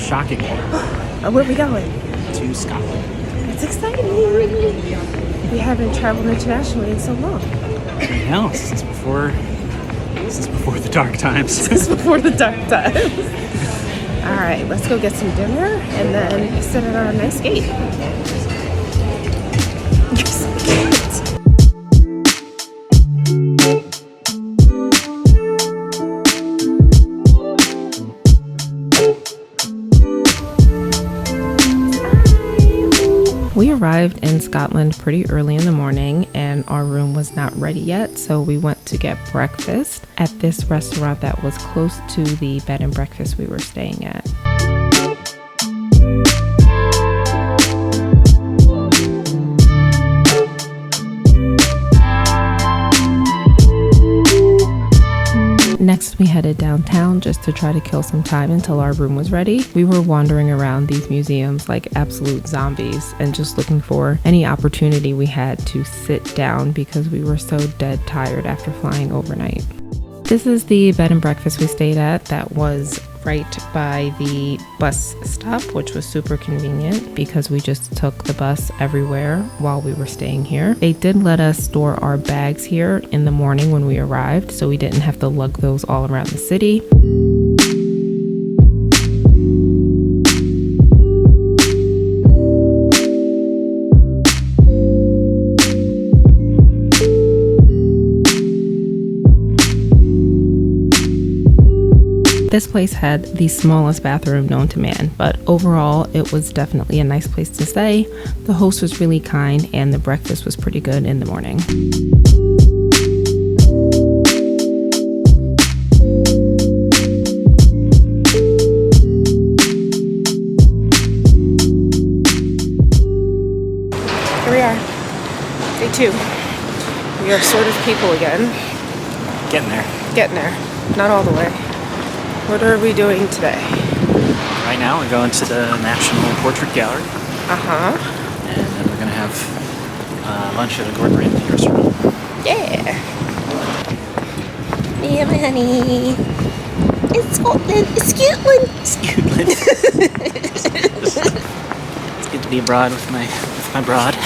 shockingly, Where are we going? to Scotland. It's exciting. We haven't traveled internationally in so long. I know, since before the dark times. Since before the dark times. All right, let's go get some dinner and then sit at our nice gate. We arrived in Scotland pretty early in the morning and our room was not ready yet, so we went to get breakfast at this restaurant that was close to the bed and breakfast we were staying at. Next, we headed downtown just to try to kill some time until our room was ready. We were wandering around these museums like absolute zombies and just looking for any opportunity we had to sit down because we were so dead tired after flying overnight. This is the bed and breakfast we stayed at that was right by the bus stop, which was super convenient because we just took the bus everywhere while we were staying here. They did let us store our bags here in the morning when we arrived, so we didn't have to lug those all around the city. This place had the smallest bathroom known to man, but overall it was definitely a nice place to stay. The host was really kind and the breakfast was pretty good in the morning. Here we are, day 2. We are sort of people again. Getting there. Getting there, not all the way. What are we doing today? Right now we're going to the National Portrait Gallery. Uh-huh. And then we're going to have lunch at a Gordon Ramsay restaurant. Yeah. Yeah, my honey. It's Scotland. It's Scotland. It's good to be abroad with my broad.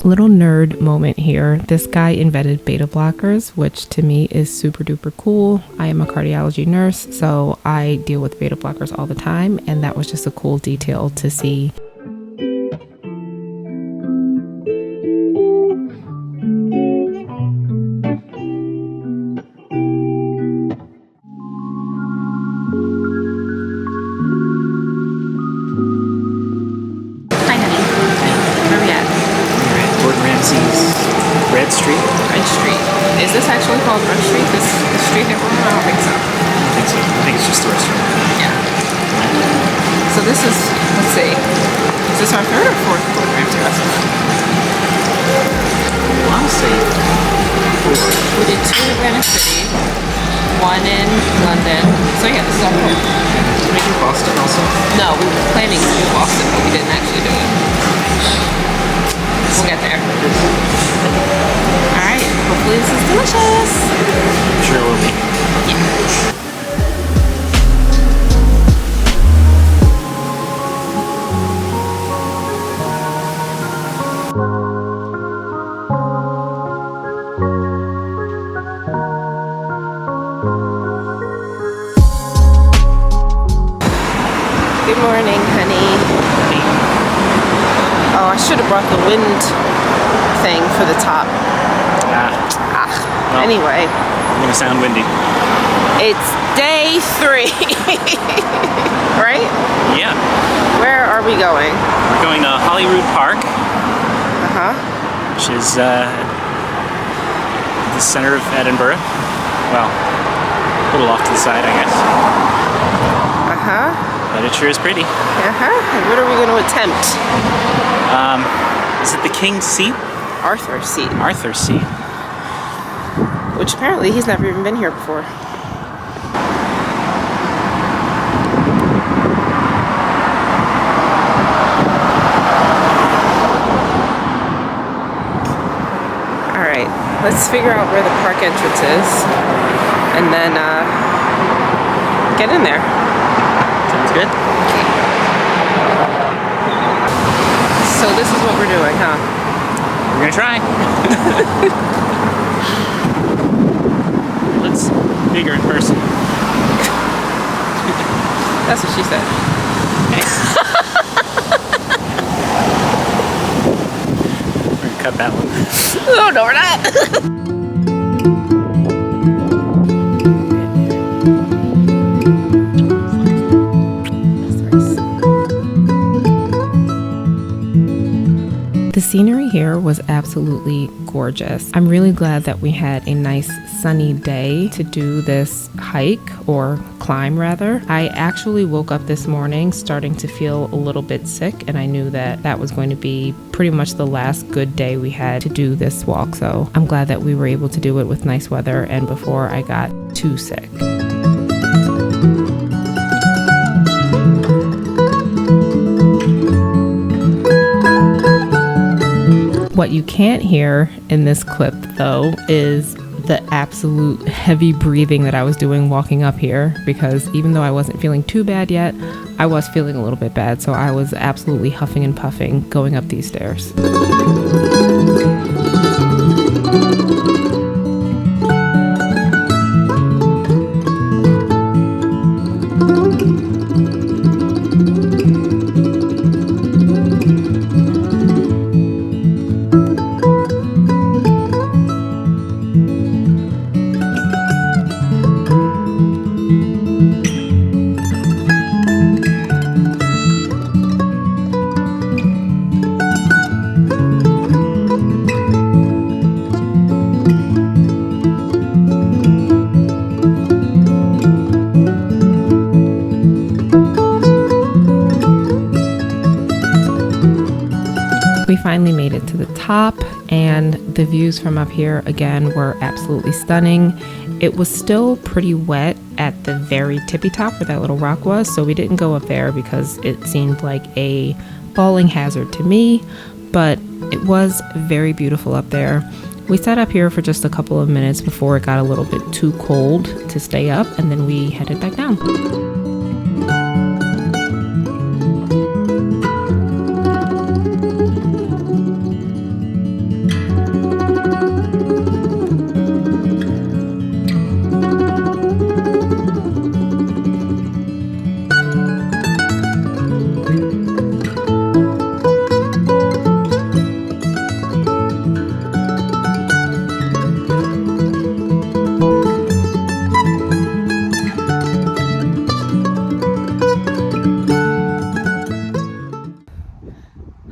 Little nerd moment here. This guy invented beta blockers, which to me is super duper cool. I am a cardiology nurse, so I deal with beta blockers all the time, and that was just a cool detail to see. Red Street. Red Street. Is this actually called Red Street? This street that we're on? I don't think so. I think it's just the restaurant. Yeah. So this is, let's see. Is this our 3rd or 4th Gordon Ramsay restaurant? I want to say 4. We did 2 in Atlantic City, 1 in London. So yeah, this is our 4th. Did we do Boston also? No, we were planning to do Boston, but we didn't actually do it. We'll get there. Alright, hopefully this is delicious. I'm sure it will be. Yeah. Good morning, honey. Oh, I should have brought the wind thing for the top. Well, anyway. I'm gonna sound windy. It's day 3. Right? Yeah. Where are we going? We're going to Holyrood Park. Uh-huh. Which is the center of Edinburgh. Well, a little off to the side, I guess. Uh-huh. But it sure is pretty. Uh-huh. And what are we going to attempt? Is it the King's Seat? Arthur's Seat. Arthur's Seat. which apparently he's never even been here before. Alright, let's figure out where the park entrance is and then get in there. Sounds good. So this is what we're doing, huh? We're gonna try. Looks bigger in person. That's what she said. We're gonna cut that one. Oh, no, we're not. The scenery here was absolutely gorgeous. I'm really glad that we had a nice sunny day to do this hike, or climb rather. I actually woke up this morning starting to feel a little bit sick, and I knew that that was going to be pretty much the last good day we had to do this walk. So I'm glad that we were able to do it with nice weather and before I got too sick. What you can't hear in this clip, though, is the absolute heavy breathing that I was doing walking up here, because even though I wasn't feeling too bad yet, I was feeling a little bit bad, so I was absolutely huffing and puffing going up these stairs. We finally made it to the top, and the views from up here again were absolutely stunning. It was still pretty wet at the very tippy top where that little rock was, so we didn't go up there because it seemed like a falling hazard to me, but it was very beautiful up there. We sat up here for just a couple of minutes before it got a little bit too cold to stay up, and then we headed back down.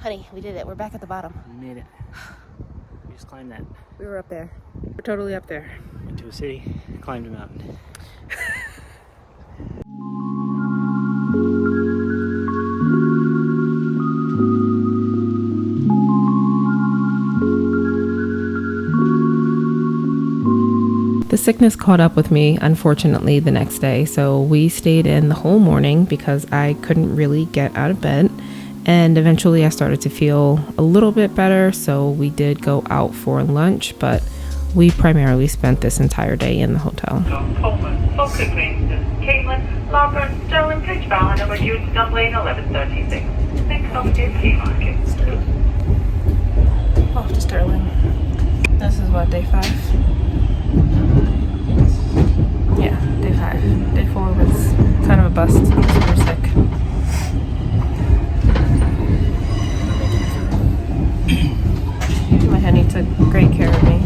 Honey, we did it. We're back at the bottom. We made it. We just climbed that. We were up there. We're totally up there. Went to a city, climbed a mountain. The sickness caught up with me, unfortunately, the next day, so we stayed in the whole morning because I couldn't really get out of bed. And eventually I started to feel a little bit better, so we did go out for lunch, but we primarily spent this entire day in the hotel. Coleman, Falkirk Rangers, Caitlin, Larbourne, Stirling, Bridgeborough, number due to Dunblane 1136. Next stop is Haymarket. Off to Stirling. This is what, day 5? Yeah, day 5. Day 4 was kind of a bust because we were sick. My honey took great care of me.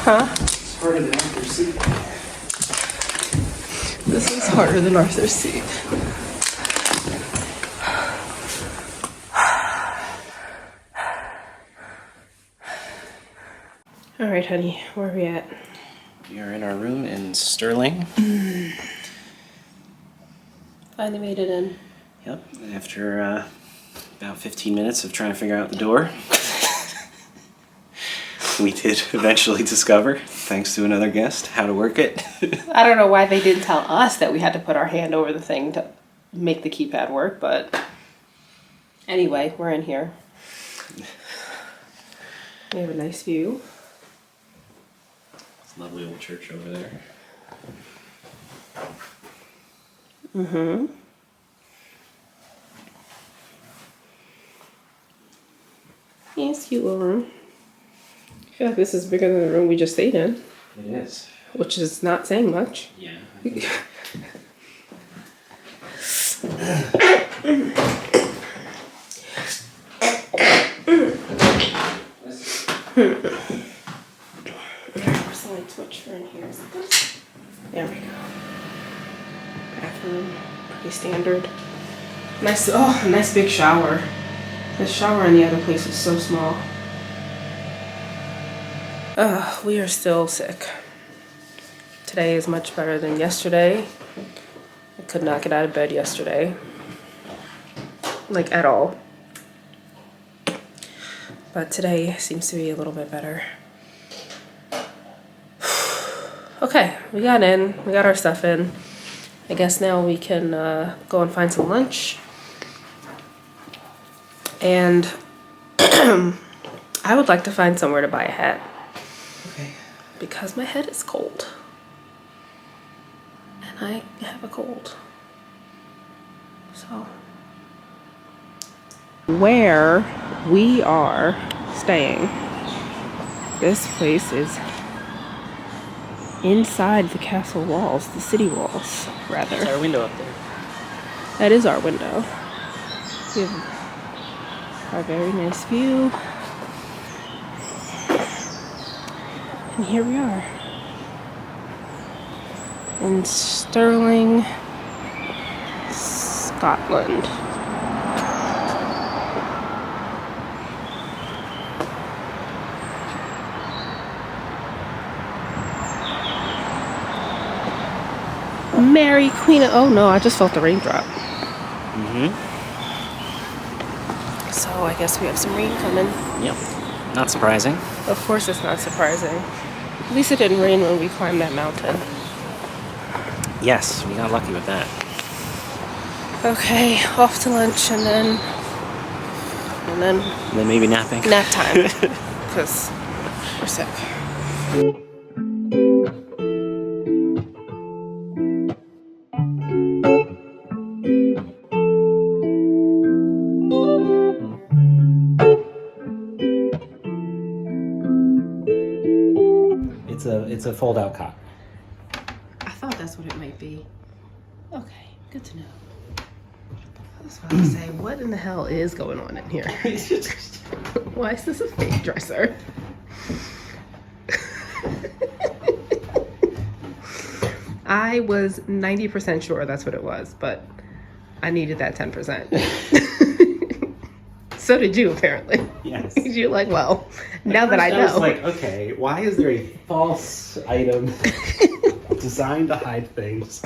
Huh? It's harder than Arthur's seat. This is harder than Arthur's seat. All right, honey, where are we at? We are in our room in Stirling. Finally made it in. Yep, after about 15 minutes of trying to figure out the door, we did eventually discover, thanks to another guest, how to work it. I don't know why they didn't tell us that we had to put our hand over the thing to make the keypad work, but anyway, we're in here. We have a nice view. It's a lovely old church over there. Mm-hmm. Yeah, it's a cute little room. I feel like this is bigger than the room we just stayed in. It is. Which is not saying much. Yeah. Where's the light switch for in here? Is it this? There we go. Bathroom, pretty standard. Nice, oh, nice big shower. The shower in the other place is so small. We are still sick. Today is much better than yesterday. I could not get out of bed yesterday. Like, at all. But today seems to be a little bit better. Okay, we got in. We got our stuff in. I guess now we can go and find some lunch. And I would like to find somewhere to buy a hat. Okay. Because my head is cold. And I have a cold. So. Where we are staying, this place is inside the castle walls, the city walls, rather. There's our window up there. That is our window. We have our very nice view. And here we are. In Stirling, Scotland. Mary Queen of... Oh no, I just felt the raindrop. So I guess we have some rain coming. Yep. Not surprising. Of course it's not surprising. At least it didn't rain when we climbed that mountain. Yes, we got lucky with that. Okay, off to lunch and then And then maybe napping. nap time. Because we're sick. It's a fold-out cot. I thought that's what it might be. Okay, good to know. I was about to say, what in the hell is going on in here? Why is this a fake dresser? I was 90% sure that's what it was, but I needed that 10%. So did you, apparently. Yes. You're like, well, now that I know. I was like, okay, why is there a false item designed to hide things?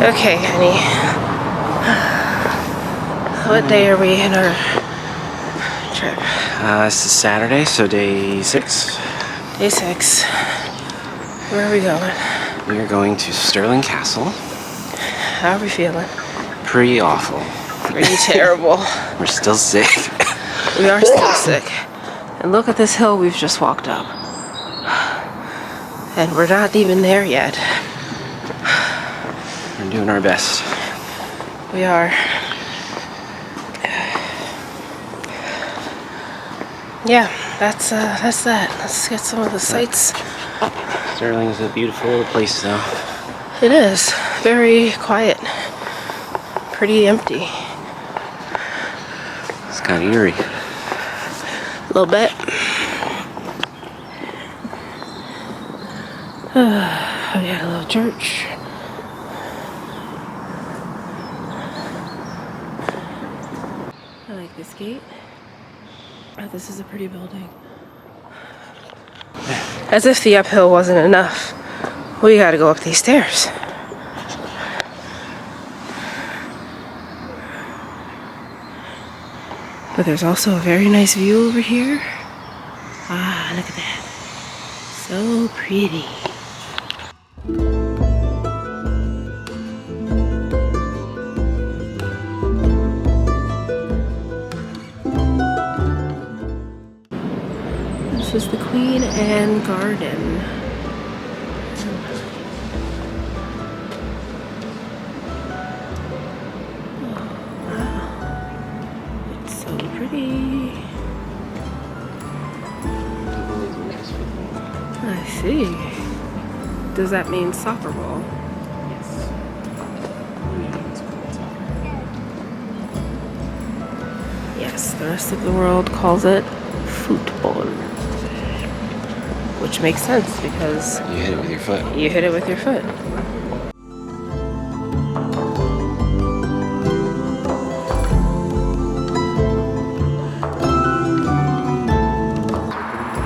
Okay, honey. What day are we in our trip? This is Saturday, so day 6. Day 6. Where are we going? We are going to Stirling Castle. How are we feeling? Pretty awful. Pretty terrible. We're still sick. We are still sick. And look at this hill we've just walked up. And we're not even there yet. We're doing our best. We are. Yeah, that's that. Let's get some of the sights. Stirling's a beautiful little place, though. It is. Very quiet. Pretty empty. It's kind of eerie. A little bit. We got a little church. I like this gate. Oh, this is a pretty building. As if the uphill wasn't enough, we gotta go up these stairs. But there's also a very nice view over here. Ah, look at that. So pretty. This is the Queen Anne Garden. I see. Does that mean soccer ball? Yes. Yes, the rest of the world calls it football. Which makes sense because You hit it with your foot. you hit it with your foot.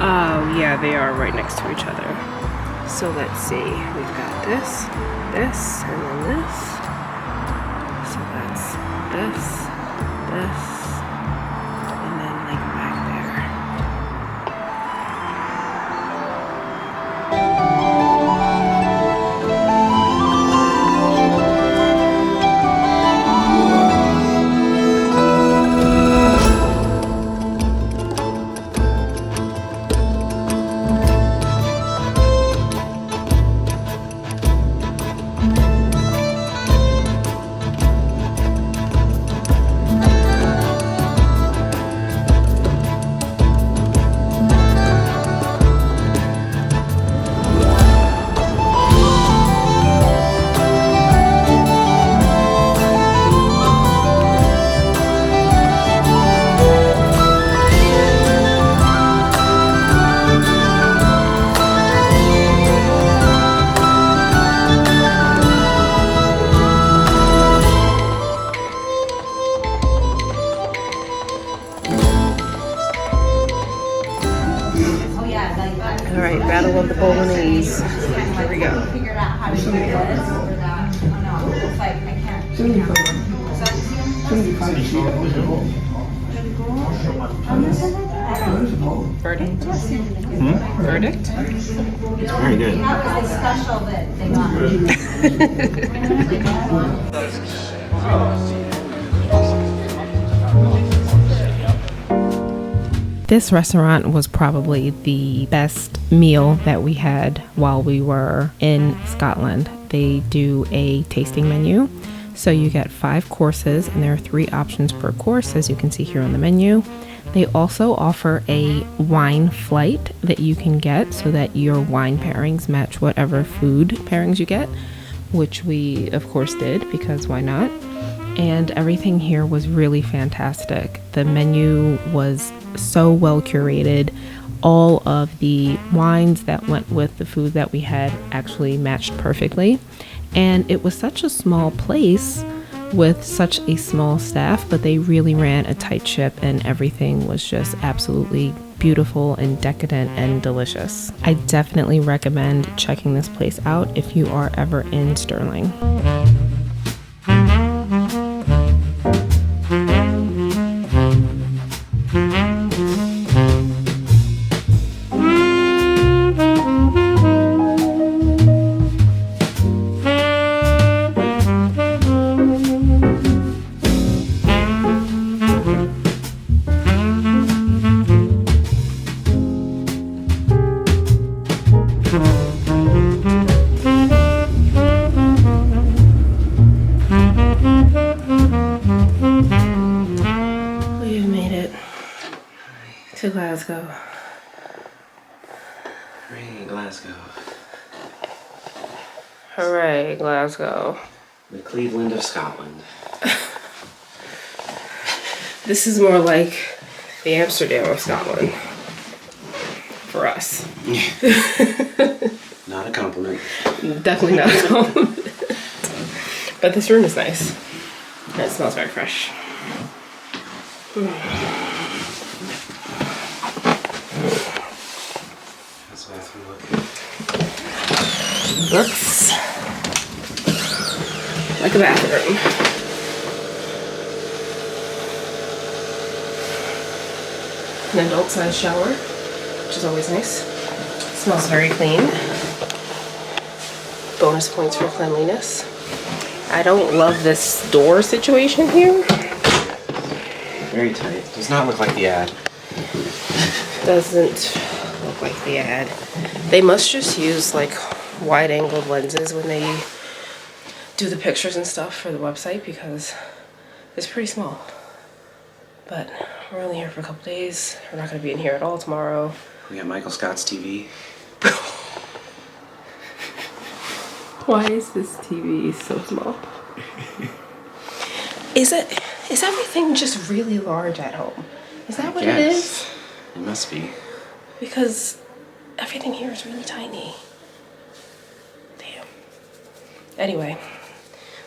Oh, yeah, they are right next to each other. So let's see. We've got this, this, and then this. So that's this, and then like back there. All right, Battle of the Bolognese. Here we go. Figured out how to do this or that. Oh no, it's like I can't. Verdict? Verdict? It's very good. That was a special that they got. This restaurant was probably the best meal that we had while we were in Scotland. They do a tasting menu. So you get 5 courses and there are 3 options per course, as you can see here on the menu. They also offer a wine flight that you can get so that your wine pairings match whatever food pairings you get, which we of course did because why not? And everything here was really fantastic. The menu was so well curated. All of the wines that went with the food that we had actually matched perfectly. And it was such a small place with such a small staff, but they really ran a tight ship and everything was just absolutely beautiful and decadent and delicious. I definitely recommend checking this place out if you are ever in Stirling. We've made it to Glasgow. Hooray, Glasgow. Hooray, Glasgow. The Cleveland of Scotland. This is more like the Amsterdam of Scotland. For us. Not a compliment. Definitely not a compliment. But this room is nice. And it smells very fresh. How's the bathroom look? Looks like a bathroom. An adult-sized shower, which is always nice. Smells very clean. Bonus points for cleanliness. I don't love this door situation here. Very tight. Does not look like the ad. Doesn't look like the ad. They must just use like wide-angled lenses when they do the pictures and stuff for the website because it's pretty small. But we're only here for a couple days. We're not going to be in here at all tomorrow. We got Michael Scott's TV. Why is this TV so small? Is everything just really large at home? Is that what it is? It must be. Because everything here is really tiny. Damn. Anyway,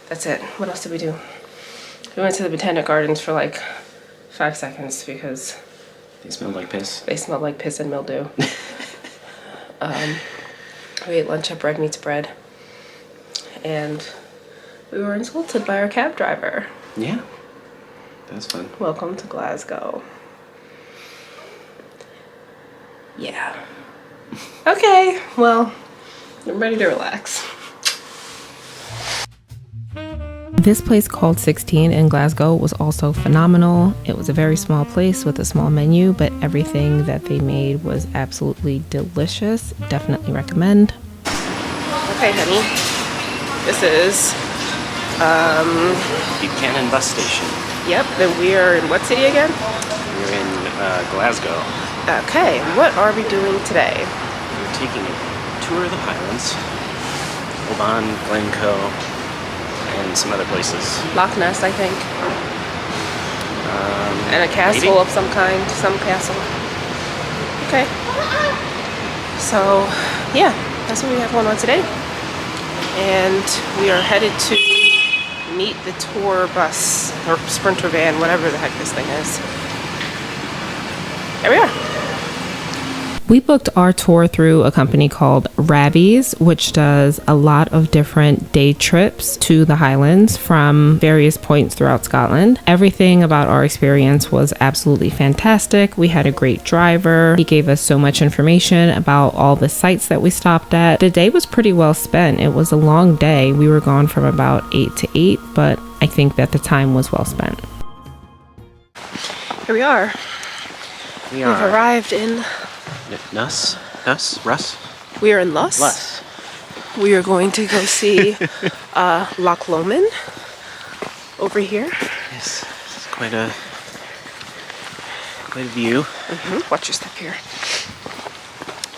that's it. What else did we do? We went to the Botanic Gardens for like 5 seconds because They smelled like piss. they smelled like piss and mildew. We ate lunch at Bread Meets Bread. And we were insulted by our cab driver. Yeah. That's fun. Welcome to Glasgow. Yeah. Okay, well, I'm ready to relax. This place called 16 in Glasgow was also phenomenal. It was a very small place with a small menu, but everything that they made was absolutely delicious. Definitely recommend. Okay, honey. This is, Buchanan bus station. yep, then we are in what city again? We're in Glasgow. Okay, what are we doing today? We're taking a tour of the Highlands, Oban, Glencoe, and some other places. Loch Ness, I think. And a castle maybe? of some kind, some castle. Okay. So, yeah, that's what we have going on today. And we are headed to meet the tour bus, or sprinter van, whatever the heck this thing is. There we are. We booked our tour through a company called Rabbies, which does a lot of different day trips to the Highlands from various points throughout Scotland. Everything about our experience was absolutely fantastic. We had a great driver. He gave us so much information about all the sites that we stopped at. The day was pretty well spent. It was a long day. We were gone from about 8 to 8, but I think that the time was well spent. Here we are. We We've arrived in... Russ? We are in Luss. Luss. We are going to go see Loch Lomond over here. Yes, it's quite a view. Watch your step here.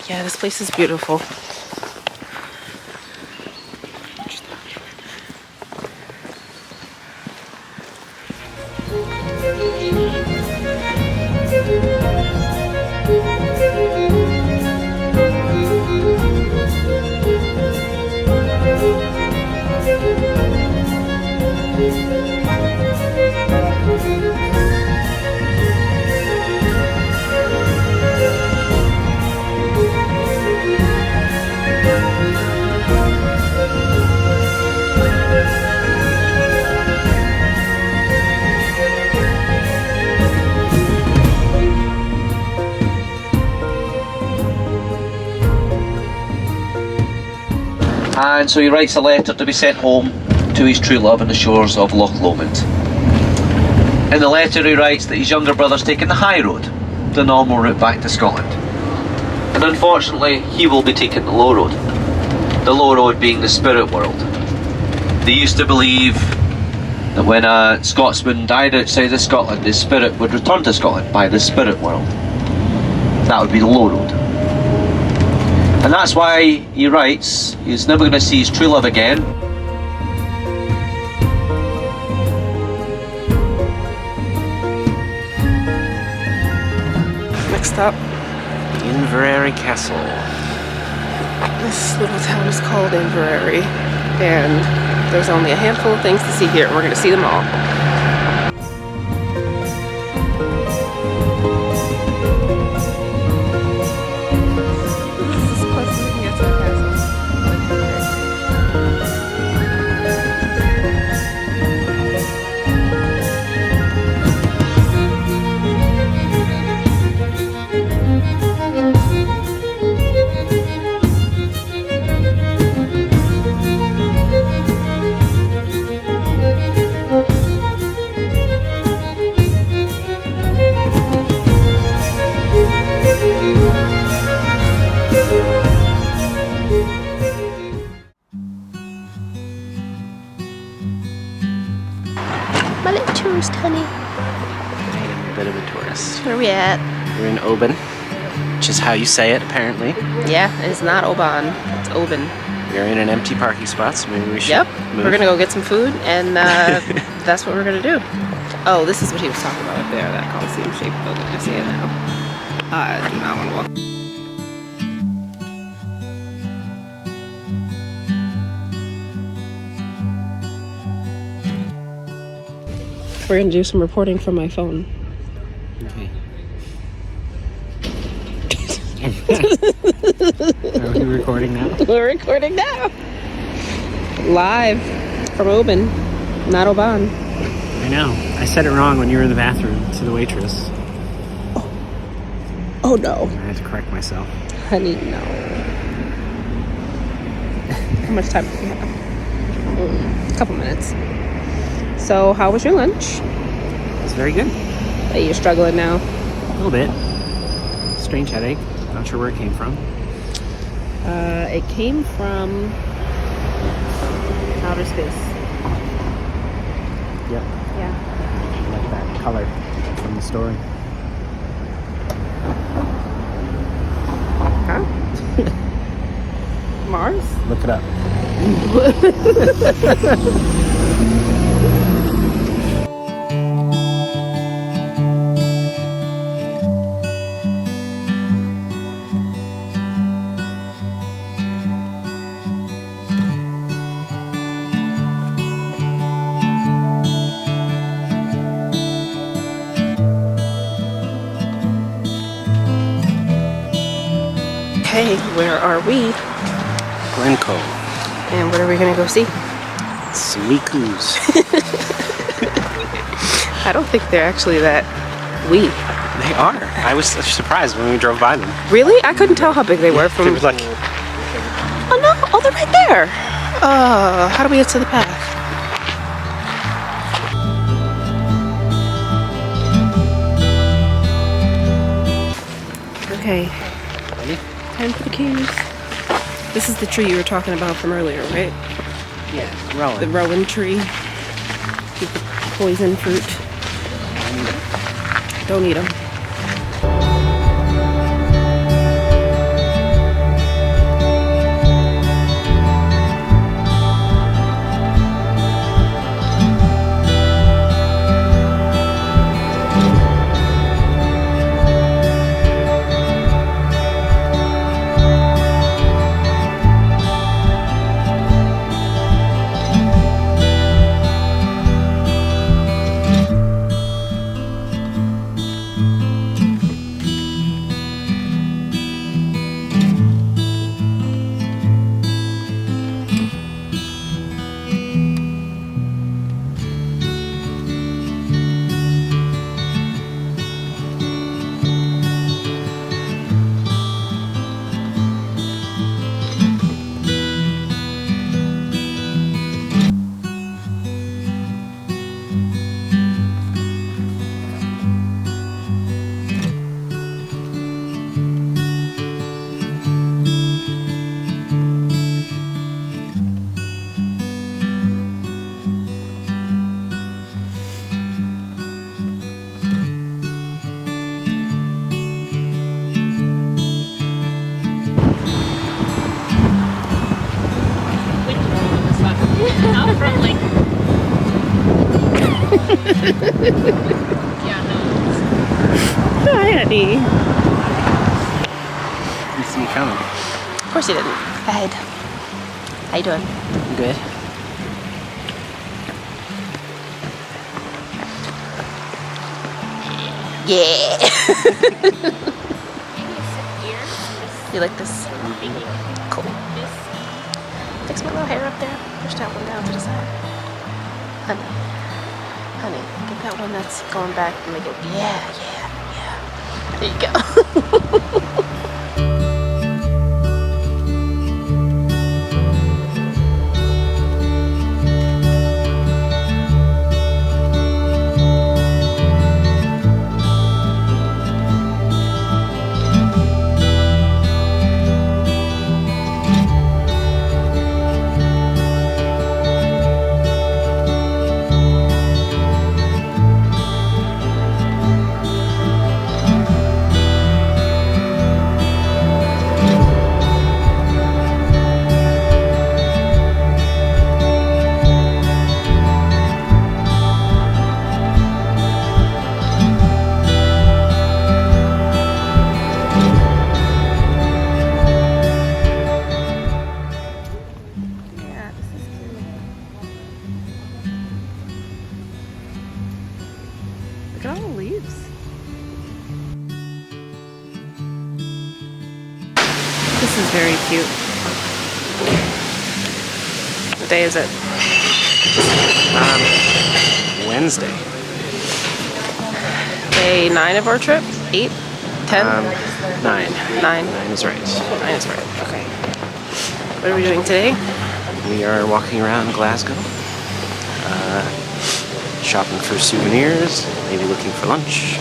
Yeah, this place is beautiful. And so he writes a letter to be sent home to his true love on the shores of Loch Lomond. In the letter he writes that his younger brother's taken the high road, the normal route back to Scotland. And unfortunately, he will be taking the low road. The low road being the spirit world. They used to believe that when a Scotsman died outside of Scotland, his spirit would return to Scotland by the spirit world. That would be the low road. And that's why he writes he's never going to see his true love again. Next up, Inverary Castle. this little town is called Inverary, and there's only a handful of things to see here. We're going to see them all. This is as close as we can get to the castle. minute tourist, honey. I am a bit of a tourist. Where are we at? We're in Oban, which is how you say it, apparently. Yeah, it's not Oban. It's Oban. We're in an empty parking spot, so maybe we should Yep. move. We're gonna go get some food, and that's what we're gonna do. Oh, this is what he was talking about up there, that Coliseum-shaped building. I see it now. I do not want to walk. We're gonna do some reporting from my phone. Okay. Are we recording now? We're recording now. Live from Oban, not Oban. I know. I said it wrong when you were in the bathroom to the waitress. Oh no. I had to correct myself. Honey, no. How much time do we have? A couple minutes. So, how was your lunch? It's very good. Are you struggling now? A little bit. Strange headache. Not sure where it came from. It came from outer space. Yep. Yeah. I like that color from the story. Huh? Mars? Look it up. Hey, where are we? Glencoe. And what are we gonna go see? Sweekoos. I don't think they're actually that wee. They are. I was surprised when we drove by them. Really? I couldn't tell how big they were They from. were like, Oh no! Oh, they're right there. How do we get to the path? Okay. ready? Time for the keys. This is the tree you were talking about from earlier, right? Yeah, Rowan. The rowan tree. With the poison fruit. Don't eat them. Not from like. Yeah, no. Hi, honey. You see me coming. Of course you didn't. Go ahead. How you doing? Good. Yeah. You like this? Cool. Fix my little hair up there. Push that one down to the side. Honey. Honey, get that one that's going back and make it. Yeah. There you go. This is very cute. What day is it? Wednesday. Day 9 of our trip? 8? 10? 9. 9. 9 is right. 9 is right. Okay. What are we doing today? We are walking around Glasgow, shopping for souvenirs, maybe looking for lunch.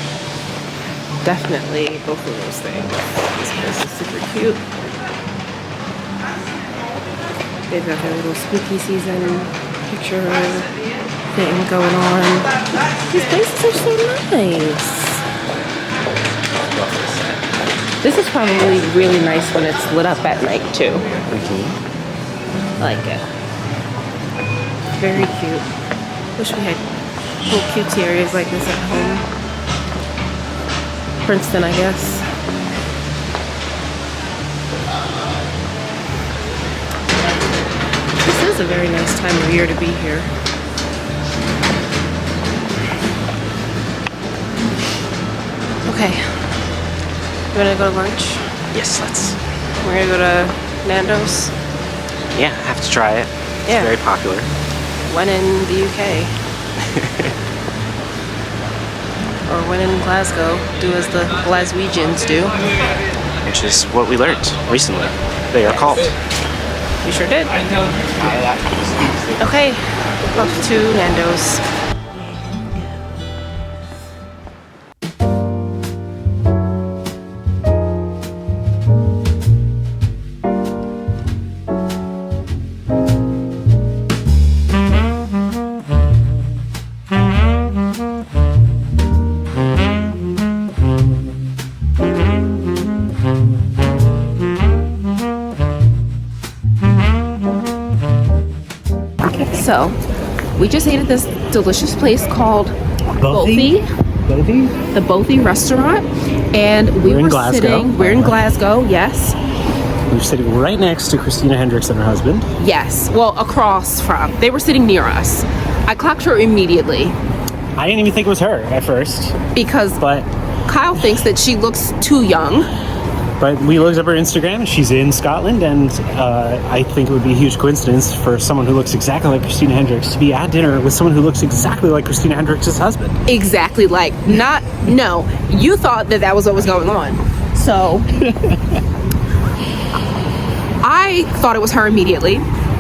Definitely both of those things. This place is super cute. They've got their little spooky season picture thing going on. These places are so nice. This is probably really nice when it's lit up at night too. I like it. Very cute. Wish we had little cutesy areas like this at home. Princeton, I guess. This is a very nice time of year to be here. Okay. You wanna go to lunch? Yes, let's. We're gonna go to Nando's. Yeah, have to try it. It's Yeah. very popular. When in the UK. Or when in Glasgow, do as the Glaswegians do. Which is what we learned recently. They are called. You sure did. Okay, off to Nando's. So, we just ate at this delicious place called Bothy, the Bothy restaurant, and We're in Glasgow. we're in Glasgow, yes. We're sitting right next to Christina Hendricks and her husband. Yes, well, across from. They were sitting near us. I clocked her immediately I didn't even think it was her at first, because but Kyle thinks that she looks too young. we looked up her Instagram and she's in Scotland, and I think it would be a huge coincidence for someone who looks exactly like Christina Hendricks to be at dinner with someone who looks exactly like Christina Hendricks' husband. Exactly, like, no, you thought that was what was going on. So, I thought it was her immediately,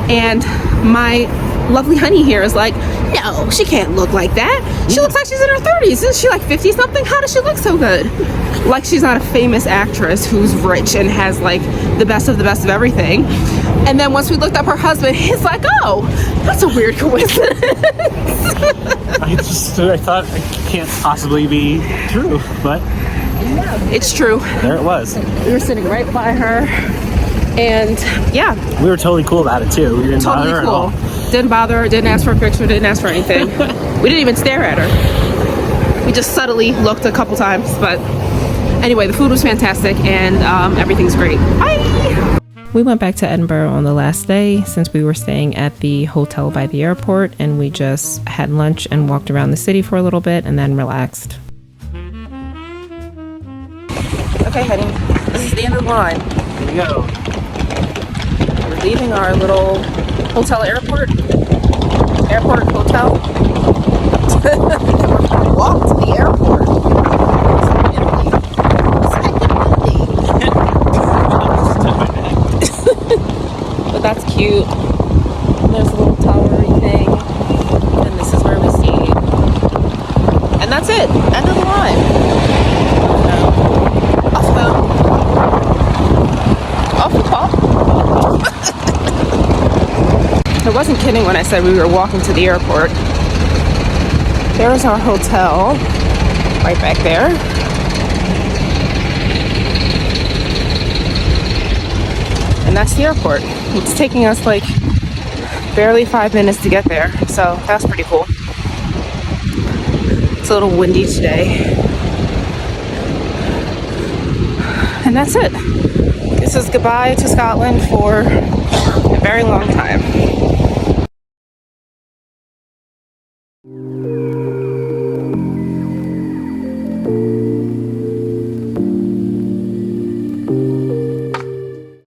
and my lovely honey here is like, no, she can't look like that. She looks like she's in her 30s. Isn't she like 50 something? How does she look so good? Like she's not a famous actress who's rich and has like the best of everything. And then once we looked up her husband, he's like, oh, that's a weird coincidence. I thought it can't possibly be true, but It's true. there it was. We were sitting right by her, and yeah, We were totally cool about it too. We didn't bother totally her at cool. all. Didn't bother her, didn't ask for a picture, didn't ask for anything. We didn't even stare at her. We just subtly looked a couple times, but anyway, the food was fantastic, and everything's great. Bye! We went back to Edinburgh on the last day since we were staying at the hotel by the airport, and we just had lunch and walked around the city for a little bit and then relaxed. Okay, honey, this is the end of the line. Here we go. We're leaving our little hotel airport hotel. Walk to the airport. But that's cute. There's a little towery thing. And this is where we see. And that's it. End of the line. Off the top. I wasn't kidding when I said we were walking to the airport. There's our hotel. Right back there. And that's the airport. It's taking us like barely 5 minutes to get there, so that's pretty cool. It's a little windy today. And that's it. This is goodbye to Scotland for a very long time.